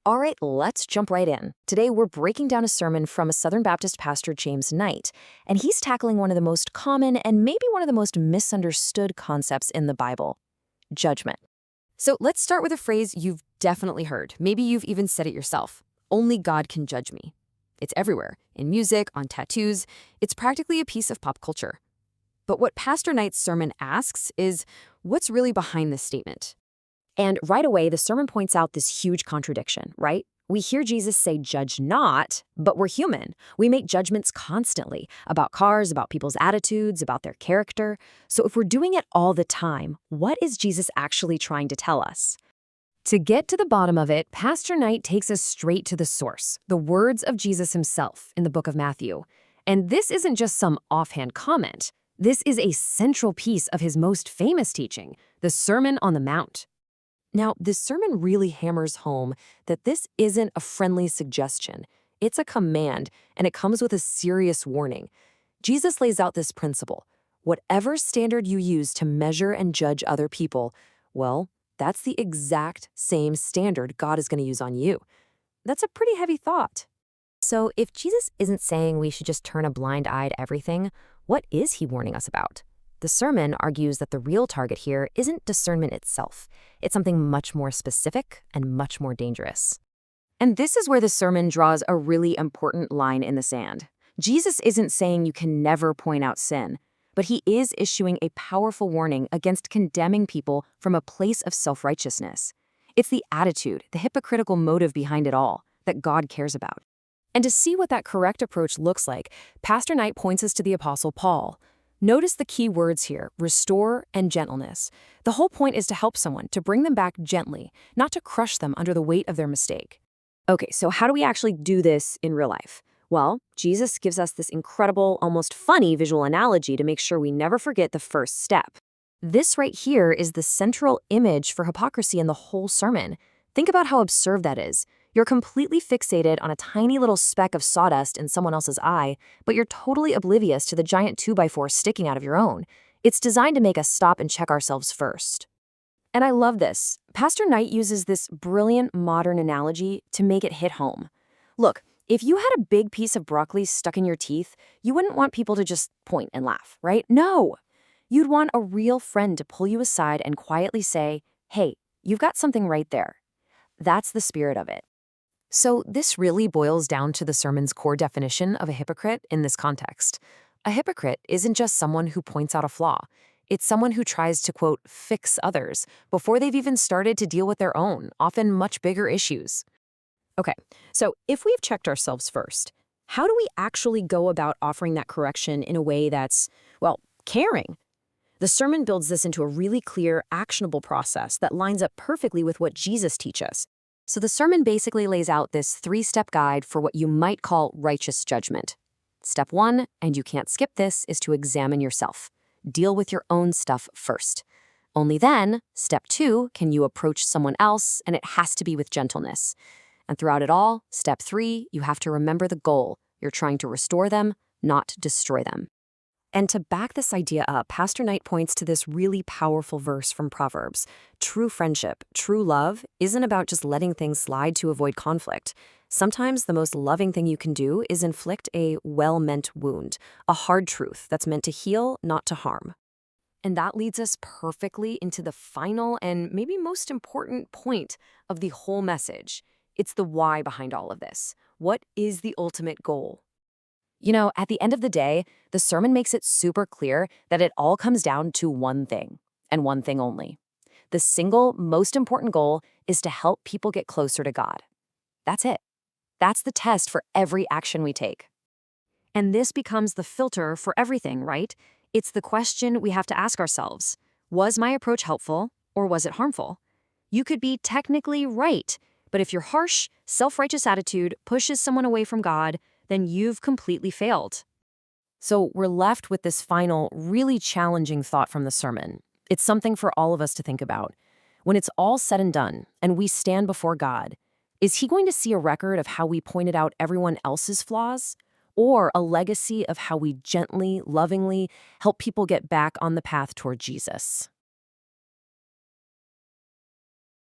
All right, let's jump right in. Today, we're breaking down a sermon from a Southern Baptist pastor, James Knight, and he's tackling one of the most common and maybe one of the most misunderstood concepts in the Bible: judgment. So let's start with a phrase you've definitely heard. Maybe you've even said it yourself. Only God can judge me. It's everywhere, in music, on tattoos. It's practically a piece of pop culture. But what Pastor Knight's sermon asks is, what's really behind this statement? And right away, the sermon points out this huge contradiction, right? We hear Jesus say, judge not, but we're human. We make judgments constantly about cars, about people's attitudes, about their character. So if we're doing it all the time, what is Jesus actually trying to tell us? To get to the bottom of it, Pastor Knight takes us straight to the source, the words of Jesus himself in the book of Matthew. And this isn't just some offhand comment. This is a central piece of his most famous teaching, the Sermon on the Mount. Now, this sermon really hammers home that this isn't a friendly suggestion. It's a command, and it comes with a serious warning. Jesus lays out this principle. Whatever standard you use to measure and judge other people, well, that's the exact same standard God is going to use on you. That's a pretty heavy thought. So if Jesus isn't saying we should just turn a blind eye to everything, what is he warning us about? The sermon argues that the real target here isn't discernment itself. It's something much more specific and much more dangerous. And this is where the sermon draws a really important line in the sand. Jesus isn't saying you can never point out sin, but he is issuing a powerful warning against condemning people from a place of self-righteousness. It's the attitude, the hypocritical motive behind it all, that God cares about. And to see what that correct approach looks like, Pastor Knight points us to the Apostle Paul. Notice the key words here: restore and gentleness. The whole point is to help someone, to bring them back gently, not to crush them under the weight of their mistake. Okay, so how do we actually do this in real life? Well, Jesus gives us this incredible, almost funny visual analogy to make sure we never forget the first step. This right here is the central image for hypocrisy in the whole sermon. Think about how absurd that is. You're completely fixated on a tiny little speck of sawdust in someone else's eye, but you're totally oblivious to the giant 2x4 sticking out of your own. It's designed to make us stop and check ourselves first. And I love this. Pastor Knight uses this brilliant modern analogy to make it hit home. Look, if you had a big piece of broccoli stuck in your teeth, you wouldn't want people to just point and laugh, right? No! You'd want a real friend to pull you aside and quietly say, hey, you've got something right there. That's the spirit of it. So this really boils down to the sermon's core definition of a hypocrite in this context. A hypocrite isn't just someone who points out a flaw. It's someone who tries to, quote, fix others before they've even started to deal with their own, often much bigger issues. Okay, so if we've checked ourselves first, how do we actually go about offering that correction in a way that's, well, caring? The sermon builds this into a really clear, actionable process that lines up perfectly with what Jesus teaches. So the sermon basically lays out this 3-step guide for what you might call righteous judgment. Step 1, and you can't skip this, is to examine yourself. Deal with your own stuff first. Only then, step 2, can you approach someone else, and it has to be with gentleness. And throughout it all, step 3, you have to remember the goal. You're trying to restore them, not destroy them. And to back this idea up, Pastor Knight points to this really powerful verse from Proverbs. True friendship, true love, isn't about just letting things slide to avoid conflict. Sometimes the most loving thing you can do is inflict a well-meant wound, a hard truth that's meant to heal, not to harm. And that leads us perfectly into the final and maybe most important point of the whole message. It's the why behind all of this. What is the ultimate goal? You know, at the end of the day, the sermon makes it super clear that it all comes down to one thing, and one thing only. The single most important goal is to help people get closer to God. That's it. That's the test for every action we take. And this becomes the filter for everything, right? It's the question we have to ask ourselves. Was my approach helpful, or was it harmful? You could be technically right, but if your harsh, self-righteous attitude pushes someone away from God, then you've completely failed. So we're left with this final, really challenging thought from the sermon. It's something for all of us to think about. When it's all said and done, and we stand before God, is he going to see a record of how we pointed out everyone else's flaws? Or a legacy of how we gently, lovingly help people get back on the path toward Jesus?